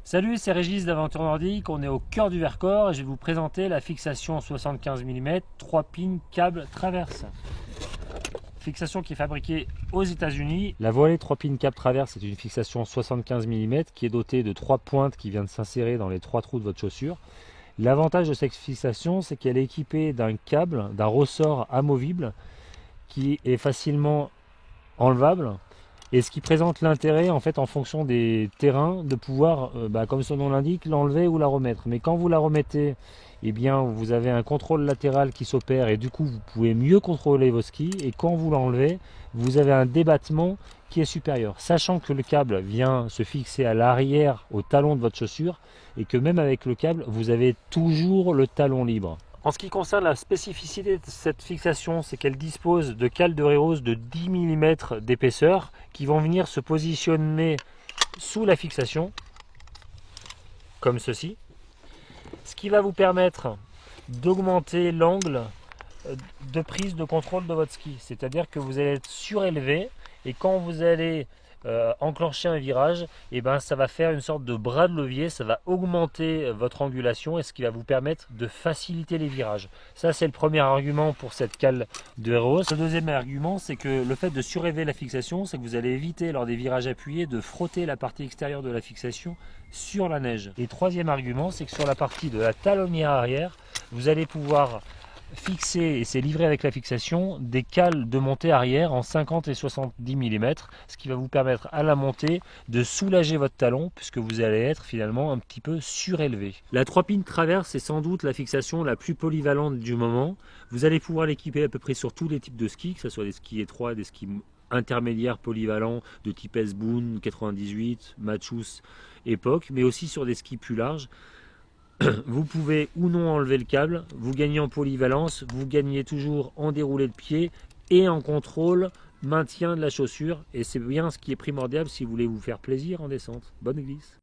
Salut, c'est Régis d'Aventure Nordique, on est au cœur du Vercors et je vais vous présenter la fixation 75 mm 3 pins câble traverse. Fixation qui est fabriquée aux États-Unis. La voilée 3 pins câble traverse est une fixation 75 mm qui est dotée de 3 pointes qui viennent s'insérer dans les 3 trous de votre chaussure. L'avantage de cette fixation, c'est qu'elle est équipée d'un câble, d'un ressort amovible qui est facilement enlevable. Et ce qui présente l'intérêt en fait en fonction des terrains de pouvoir, comme son nom l'indique, l'enlever ou la remettre. Mais quand vous la remettez, eh bien vous avez un contrôle latéral qui s'opère et du coup vous pouvez mieux contrôler vos skis. Et quand vous l'enlevez, vous avez un débattement qui est supérieur. Sachant que le câble vient se fixer à l'arrière au talon de votre chaussure et que même avec le câble, vous avez toujours le talon libre. En ce qui concerne la spécificité de cette fixation, c'est qu'elle dispose de cales de rehausse de 10 mm d'épaisseur qui vont venir se positionner sous la fixation, comme ceci. Ce qui va vous permettre d'augmenter l'angle de prise de contrôle de votre ski. C'est-à-dire que vous allez être surélevé et quand vous allez enclencher un virage, ça va faire une sorte de bras de levier, ça va augmenter votre angulation et ce qui va vous permettre de faciliter les virages. Ça, c'est le premier argument pour cette cale de héros. Le deuxième argument, c'est que le fait de surélever la fixation, c'est que vous allez éviter lors des virages appuyés de frotter la partie extérieure de la fixation sur la neige. Et troisième argument, c'est que sur la partie de la talonnière arrière, vous allez pouvoir fixer, et c'est livré avec la fixation, des cales de montée arrière en 50 et 70 mm, ce qui va vous permettre à la montée de soulager votre talon puisque vous allez être finalement un petit peu surélevé. La 3 pins traverse est sans doute la fixation la plus polyvalente du moment. Vous allez pouvoir l'équiper à peu près sur tous les types de skis, que ce soit des skis étroits, des skis intermédiaires polyvalents de type S-Boon, 98, Machus, époque, mais aussi sur des skis plus larges. Vous pouvez ou non enlever le câble, vous gagnez en polyvalence, vous gagnez toujours en déroulé de pied et en contrôle, maintien de la chaussure. Et c'est bien ce qui est primordial si vous voulez vous faire plaisir en descente. Bonne glisse!